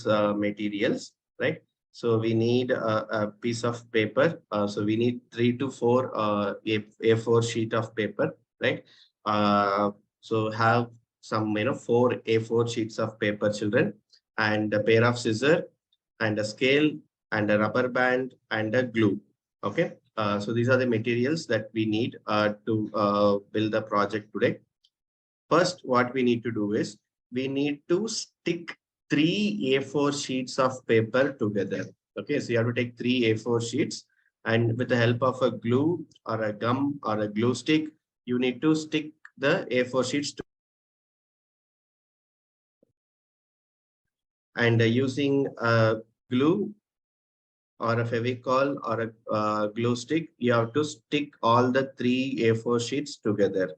these materials, right? So we need a piece of paper. So we need 3 to 4 A4 sheet of paper, right? So have some 4 A4 sheets of paper, children, and a pair of scissors and a scale and a rubber band and a glue. Okay. So these are the materials that we need to build the project today. First, what we need to do is we need to stick 3 A4 sheets of paper together. Okay, so you have to take 3 A4 sheets, and with the help of a glue or a gum or a glue stick, you need to stick the A4 sheets to, and using a glue or a Fevicol or a glue stick, you have to stick all the 3 A4 sheets together.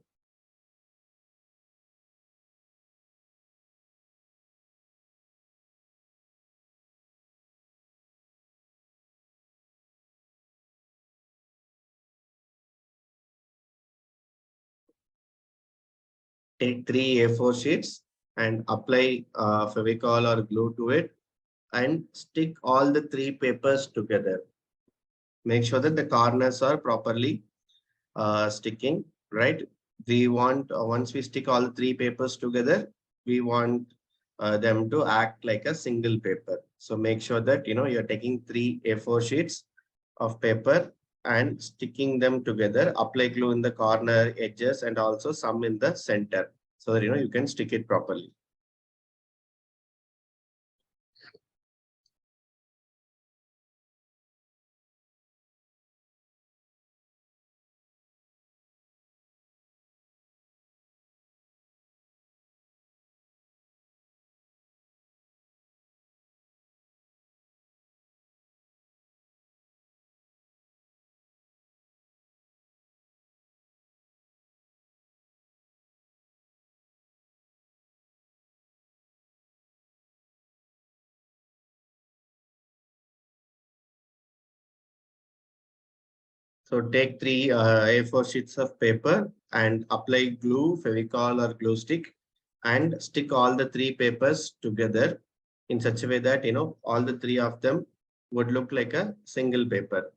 Take 3 A4 sheets and apply Fevicol or glue to it and stick all the 3 papers together. Make sure that the corners are properly sticking, right? We want, once we stick all 3 papers together, we want them to act like a single paper. So make sure that, you're taking 3 A4 sheets of paper and sticking them together. Apply glue in the corner edges and also some in the center, so that, you can stick it properly. So take 3 A4 sheets of paper and apply glue, Fevicol or glue stick, and stick all the 3 papers together in such a way that, all the 3 of them would look like a single paper.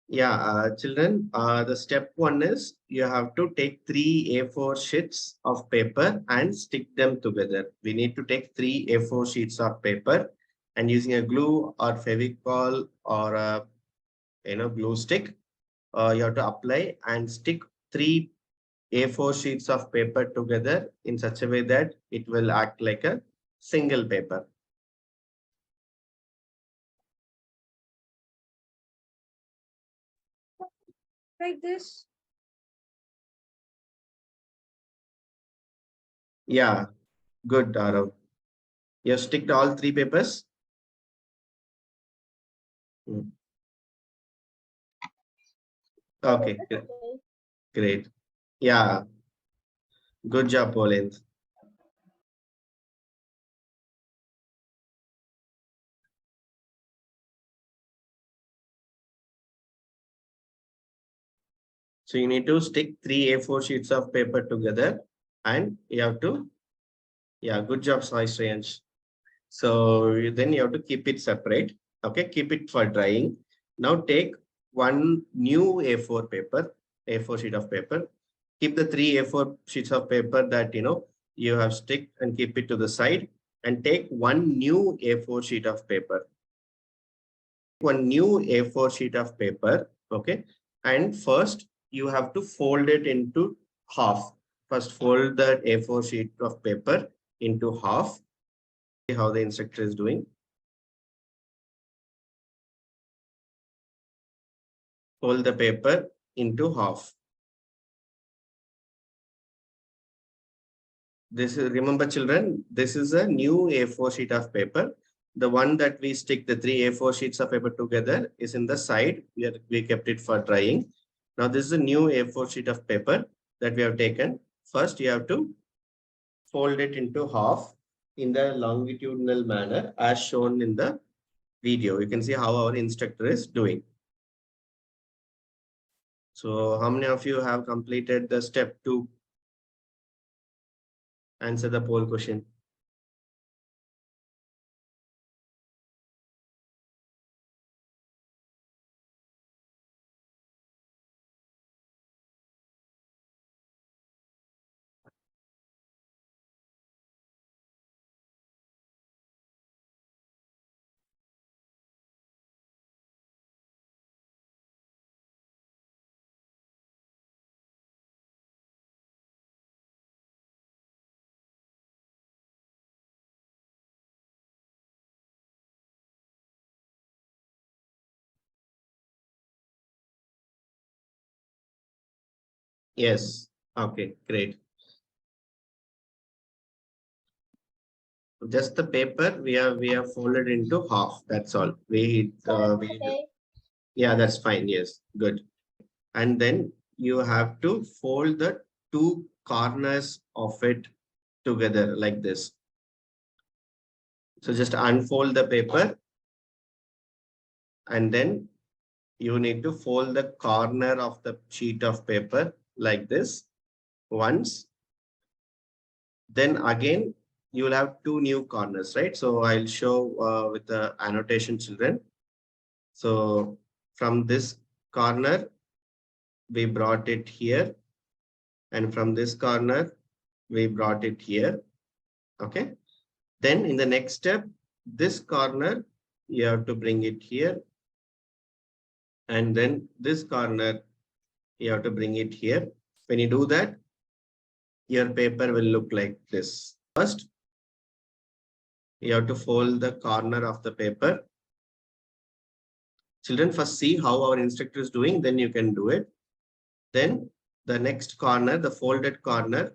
Yeah, children, the step 1 is you have to take 3 A4 sheets of paper and stick them together. We need to take 3 A4 sheets of paper and using a glue or Fevicol or a glue stick, you have to apply and stick 3 A4 sheets of paper together in such a way that it will act like a single paper. Like this? Yeah, good, Arav. You have sticked all 3 papers? Hmm. Okay, great. Yeah, good job, Pauline. So you need to stick 3 A4 sheets of paper together and you have to, yeah, good job, Sai Shreyansh. So then you have to keep it separate. Okay, keep it for drying. Now take one new A4 paper, A4 sheet of paper. Keep the 3 A4 sheets of paper that you have stick and keep it to the side and take one new A4 sheet of paper. One new A4 sheet of paper Okay. And first you have to fold it into half. First fold the A4 sheet of paper into half. See how the instructor is doing. Fold the paper into half. This is, remember children, this is a new A4 sheet of paper. The one that we stick the three A4 sheets of paper together is in the side. We kept it for drying. Now this is a new A4 sheet of paper that we have taken. First you have to fold it into half in the longitudinal manner as shown in the video. You can see how our instructor is doing. So how many of you have completed the step to answer the poll question? Yes. Okay, great. Just the paper we have folded into half. That's all. Okay. Yeah, that's fine. Yes, good. And then you have to fold the two corners of it together like this. So just unfold the paper and then you need to fold the corner of the sheet of paper like this once. Then again, you will have two new corners, right? So I'll show with the annotation children. So from this corner, we brought it here. And from this corner, we brought it here. Okay. Then in the next step, this corner, you have to bring it here. And then this corner, you have to bring it here. When you do that, your paper will look like this. First, you have to fold the corner of the paper. Children, first see how our instructor is doing, then you can do it. Then the next corner, the folded corner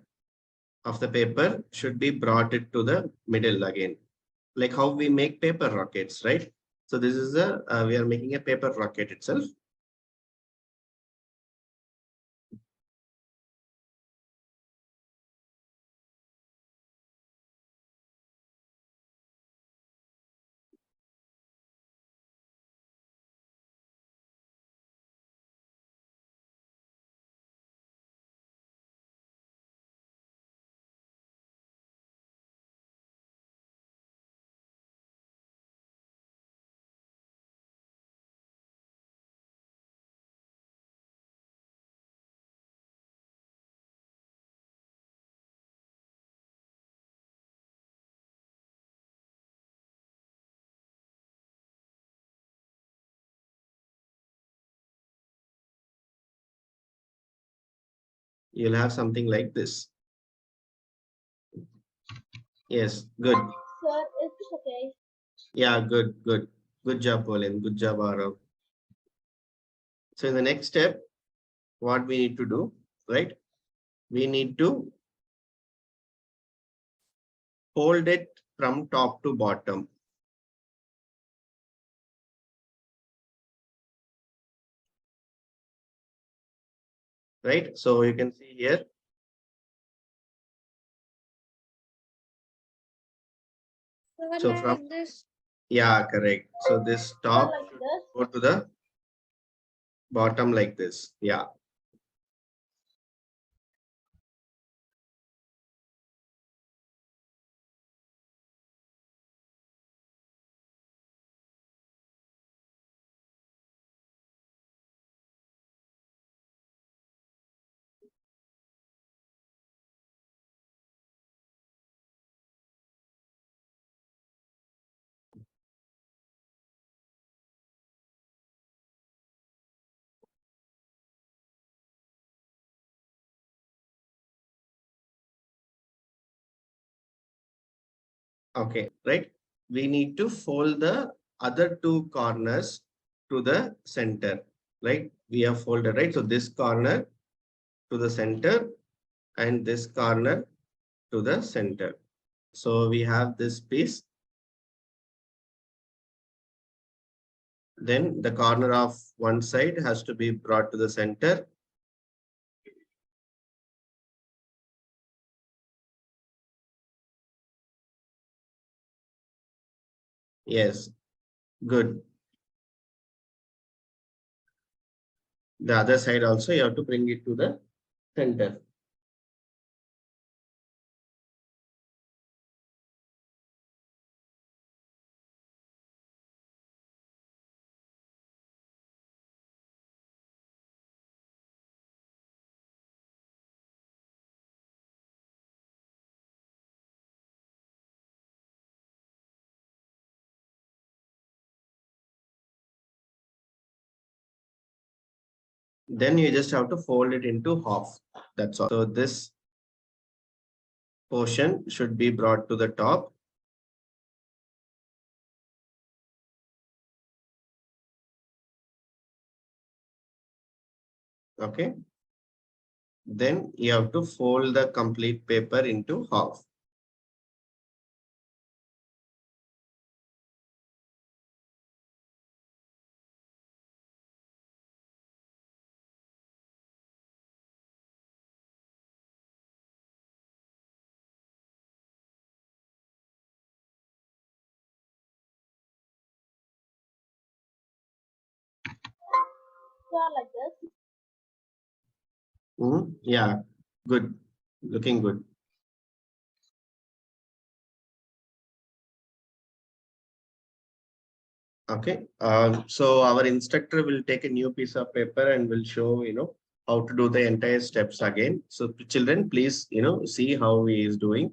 of the paper should be brought it to the middle again. Like how we make paper rockets, right? So this is we are making a paper rocket itself. You'll have something like this. Yes, good. Sir, it's okay. Yeah, good, good. Good job, Pauline. Good job, Arav. So in the next step, what we need to do, right? We need to fold it from top to bottom. Right? So you can see here. Sir, So from, like this. yeah, correct. So this Sir, top like should this. go to the bottom like this. Yeah. Okay, right? We need to fold the other two corners to the center, right? We have folded, right? So this corner to the center and this corner to the center. So we have this piece. Then the corner of one side has to be brought to the center. Yes, good. The other side also you have to bring it to the center. Then you just have to fold it into half. That's all. So this portion should be brought to the top. Okay. Then you have to fold the complete paper into half. Like this. Yeah, good. Looking good. Okay. So our instructor will take a new piece of paper and will show, how to do the entire steps again. So children, please, see how he is doing.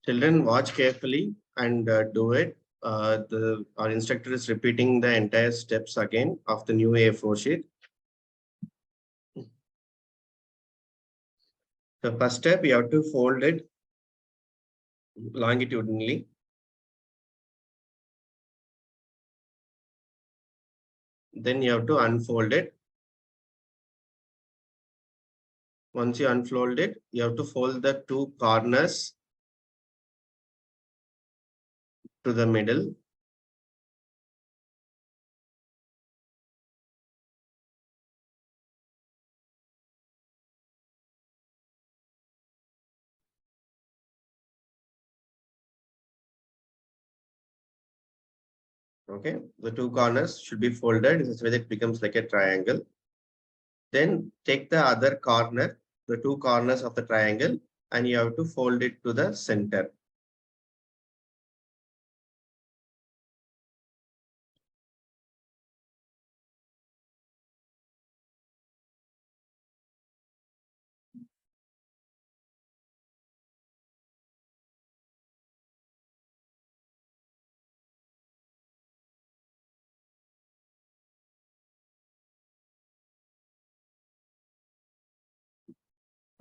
Children, watch carefully and do it. Our instructor is repeating the entire steps again of the new A4 sheet. The first step, you have to fold it longitudinally. Then you have to unfold it. Once you unfold it, you have to fold the two corners to the middle. Okay, the two corners should be folded in such a way that it becomes like a triangle. Then take the other corner, the two corners of the triangle, and you have to fold it to the center.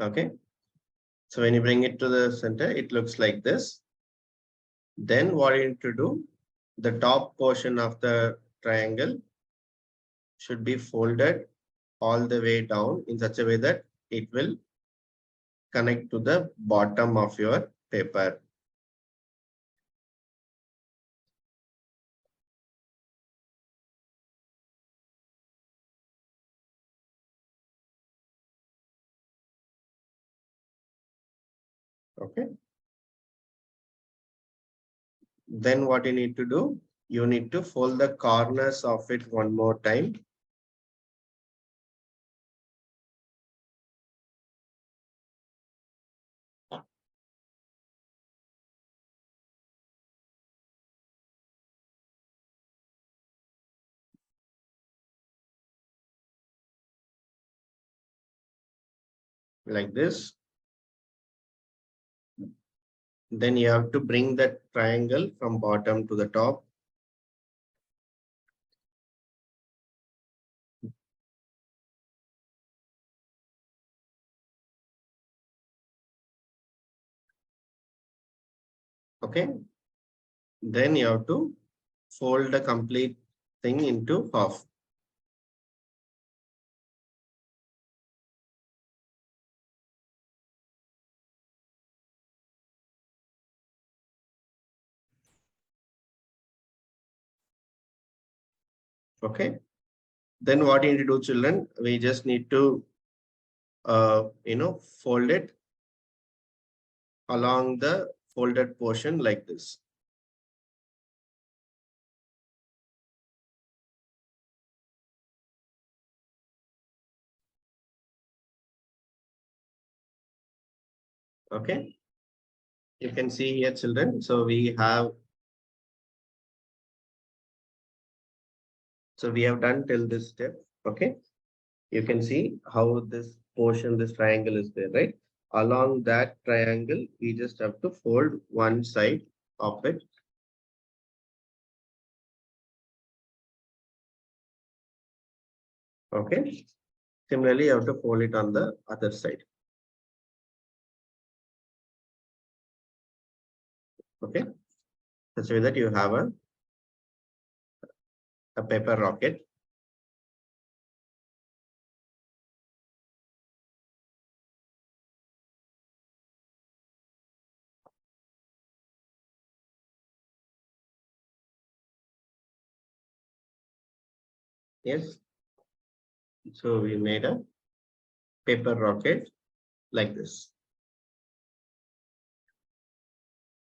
Okay, so when you bring it to the center, it looks like this. Then what you need to do, the top portion of the triangle should be folded all the way down in such a way that it will connect to the bottom of your paper. Okay. Then what you need to do, you need to fold the corners of it one more time. like this. Then you have to bring that triangle from bottom to the top. Okay. Then you have to fold the complete thing into half. Okay. Then what you need to do, children, we just need to, fold it along the folded portion like this. Okay. You can see here, children. So we have done till this step. Okay. You can see how this portion, this triangle is there, right? Along that triangle, we just have to fold one side of it. Okay. Similarly, you have to fold it on the other side. Okay. Such a way that you have a paper rocket. Yes. So we made a paper rocket like this.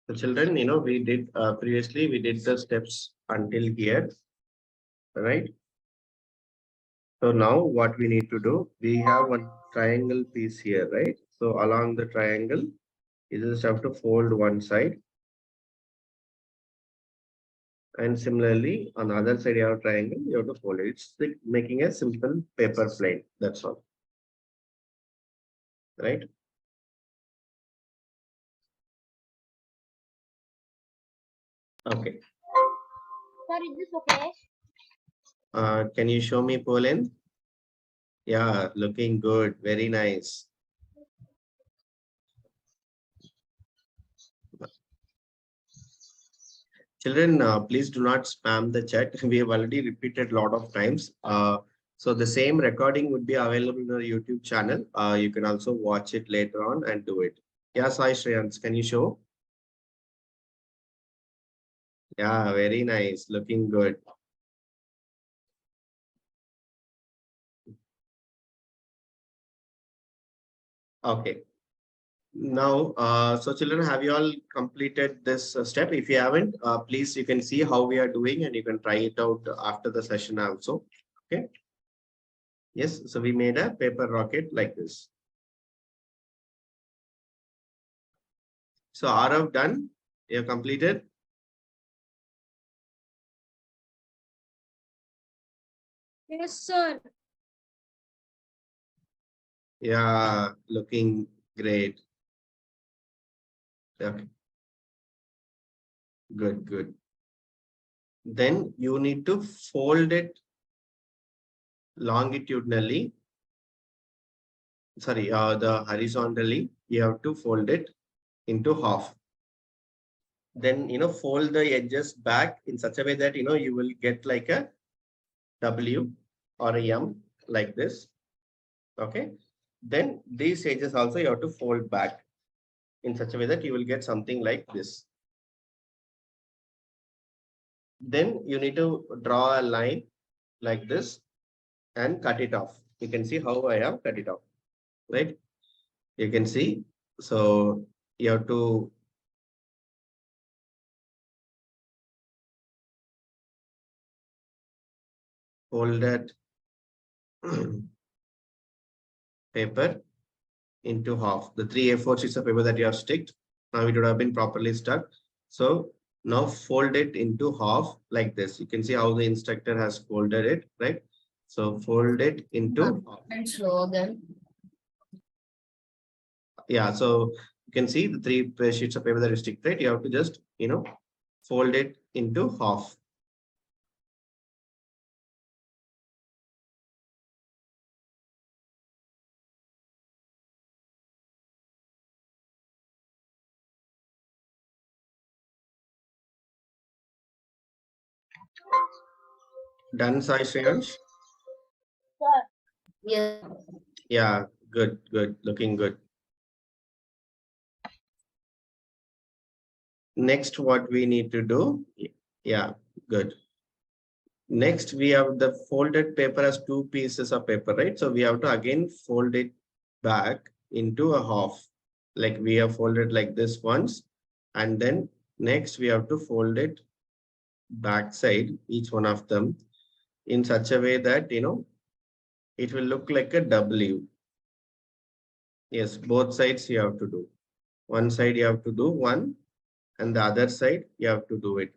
So children, we did previously, we did the steps until here, right? So now what we need to do, we have one triangle piece here, right? So along the triangle, you just have to fold one side. And similarly, on the other side, you have a triangle, you have to fold it. It's like making a simple paper plane. That's all. Right? Okay. Sir, is this okay? Can you show me Poland? Yeah, looking good. Very nice. Children, please do not spam the chat. We have already repeated a lot of times. So the same recording would be available on our YouTube channel. You can also watch it later on and do it. Yeah, Sai Shreyans, can you show? Yeah, very nice. Looking good. Okay. Now, so children, have you all completed this step? If you haven't, please, you can see how we are doing and you can try it out after the session also. Okay. Yes. So we made a paper rocket like this. So Arav done. You have completed. Yes, sir. Yeah, looking great. Okay. Good, good. Then you need to fold it longitudinally. Sorry, the horizontally. You have to fold it into half. Then, fold the edges back in such a way that, you will get like a W or a M like this. Okay. Then these edges also you have to fold back in such a way that you will get something like this. Then you need to draw a line like this and cut it off. You can see how I have cut it off, right? You can see. So you have to fold that paper into half. The three A4 sheets of paper that you have sticked, now it would have been properly stuck. So now fold it into half like this. You can see how the instructor has folded it, right? So fold it into half. And slow then. Yeah, so you can see the three sheets of paper that you stick, right? You have to just, fold it into half. Done, Sai Shreyansh? Sir. Yes. Yeah, good, good, looking good. Next, what we need to do, yeah, good. Next, we have the folded paper as two pieces of paper, right? So we have to again fold it back into a half. Like we have folded like this once, and then next we have to fold it back side, each one of them, in such a way that, it will look like a W. Yes, both sides you have to do. One side you have to do one, and the other side you have to do it.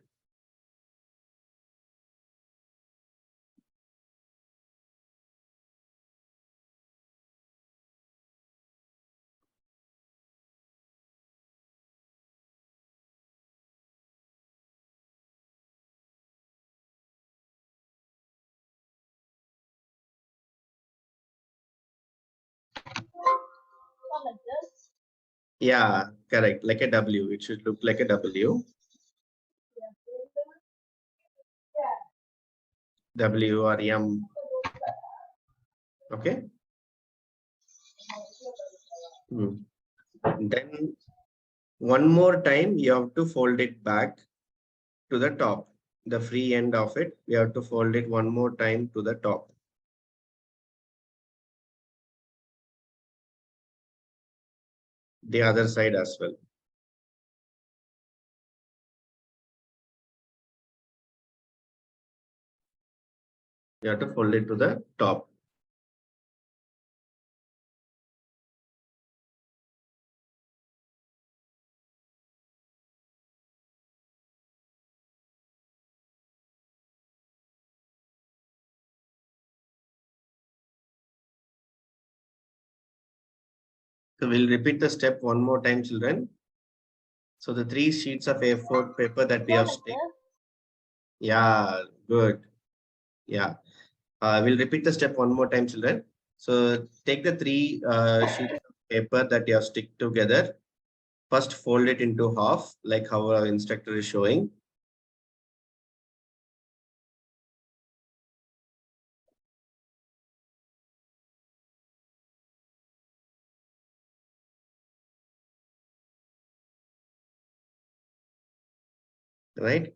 Like this. Yeah, correct. Like a W. It should look like a W. W or M. Okay. Hmm. Then one more time, you have to fold it back to the top. The free end of it, you have to fold it one more time to the top. The other side as well. You have to fold it to the top. So we'll repeat the step one more time, children. So the three sheets of A4 paper that we Sir, have like stick. this. Yeah, good. Yeah. We'll repeat the step one more time, children. So take the three sheets of paper that you have stick together. First, fold it into half, like how our instructor is showing. Right?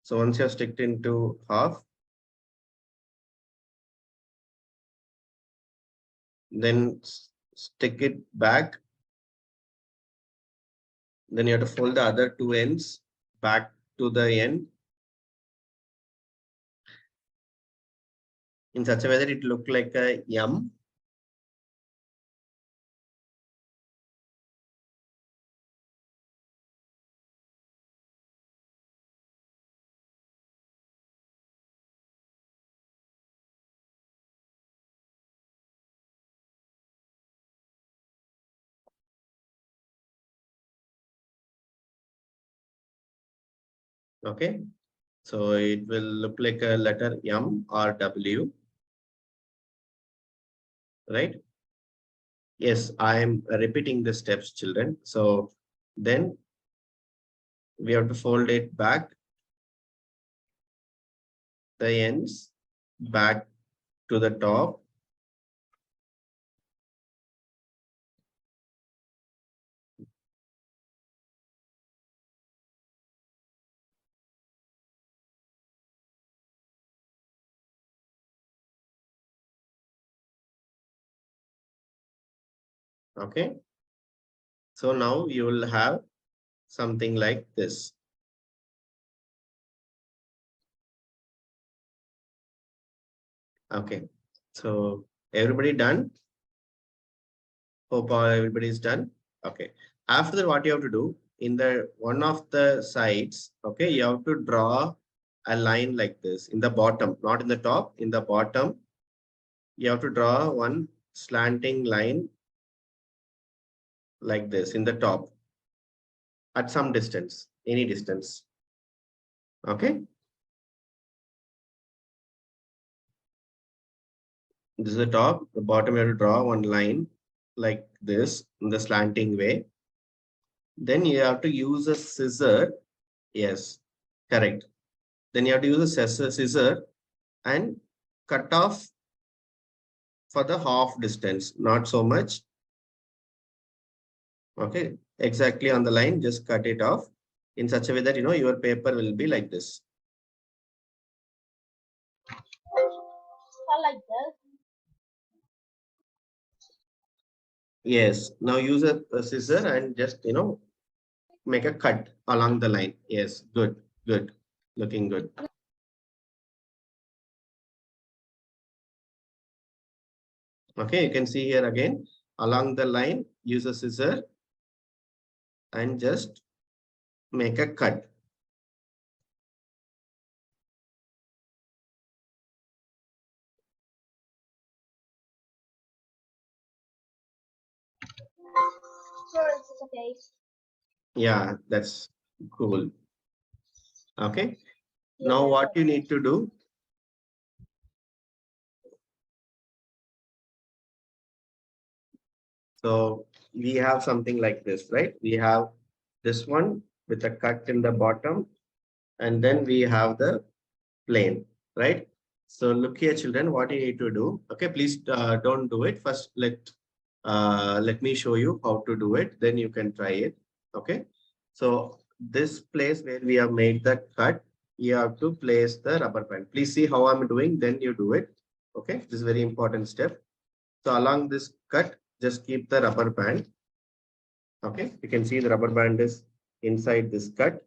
So once you have sticked into half, then stick it back. Then you have to fold the other two ends back to the end in such a way that it look like a M. Okay. So it will look like a letter M or W, right? Yes, I am repeating the steps, children. So then we have to fold it back, the ends back to the top. Okay. So now you will have something like this. Okay. So everybody done? Hope everybody is done. Okay. After that, what you have to do in the one of the sides, okay, you have to draw a line like this in the bottom, not in the top, in the bottom. You have to draw one slanting line like this in the top at some distance, any distance. Okay. This is the top. The bottom, you have to draw one line like this in the slanting way. Then you have to use a scissor. Yes, correct. Then you have to use a scissor and cut off for the half distance, not so much. Okay, exactly on the line, just cut it off in such a way that your paper will be like this. I like this. Yes, now use a scissor and just make a cut along the line. Yes, good, good, looking good. Okay, you can see here again along the line, use a scissor and just make a cut. Sure, it's okay. Yeah, that's cool. Okay, now Yes, what you need to do, so we have something like this, right? We have this one with a cut in the bottom, and then we have the plane, right? So look here, children, what you need to do. Okay, please don't do it. First, let me show you how to do it. Then you can try it. Okay. So this place where we have made the cut, you have to place the rubber band. Please see how I'm doing. Then you do it. Okay. This is a very important step. So along this cut, just keep the rubber band. Okay. You can see the rubber band is inside this cut.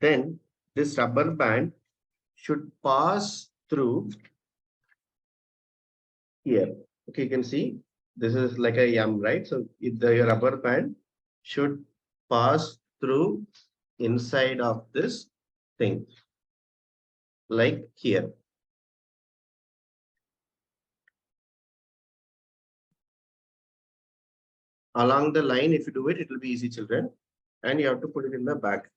Then this rubber band should pass through here. Okay, you can see this is like a M, right? So if the rubber band should pass through inside of this thing, like here. Along the line, if you do it, it will be easy, children. And you have to put it in the back.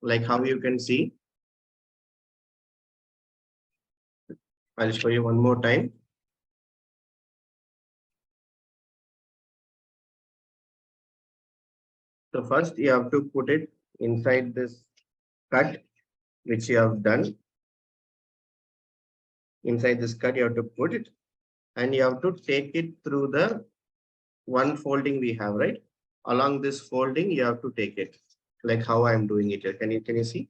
Like how you can see. I'll show you one more time. So first you have to put it inside this cut, which you have done. Inside this cut, you have to put it and you have to take it through the one folding we have, right? Along this folding, you have to take it like how I'm doing it here. Can you see?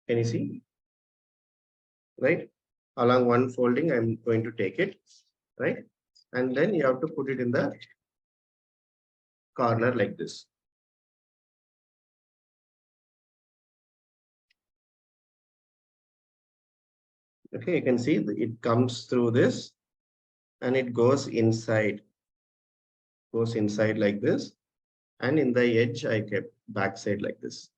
Can you see? Right? Along one folding, I'm going to take it, right? And then you have to put it in the corner like this. Okay, you can see it comes through this and it goes inside like this. And in the edge, I kept backside like this.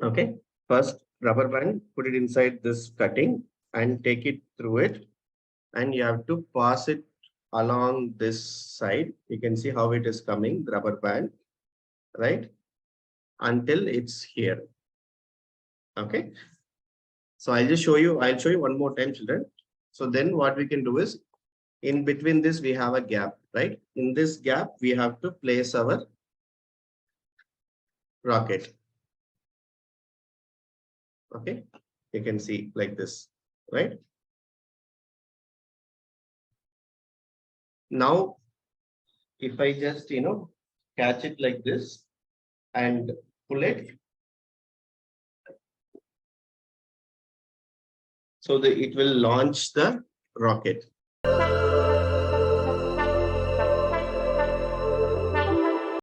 Okay, first rubber band, put it inside this cutting and take it through it. And you have to pass it along this side. You can see how it is coming, the rubber band, right? Until it's here. Okay. So I'll show you one more time, children. So then what we can do is, in between this, we have a gap, right? In this gap, we have to place our rocket. Okay. You can see like this, right? Now, if I just, catch it like this and pull it, so that it will launch the rocket.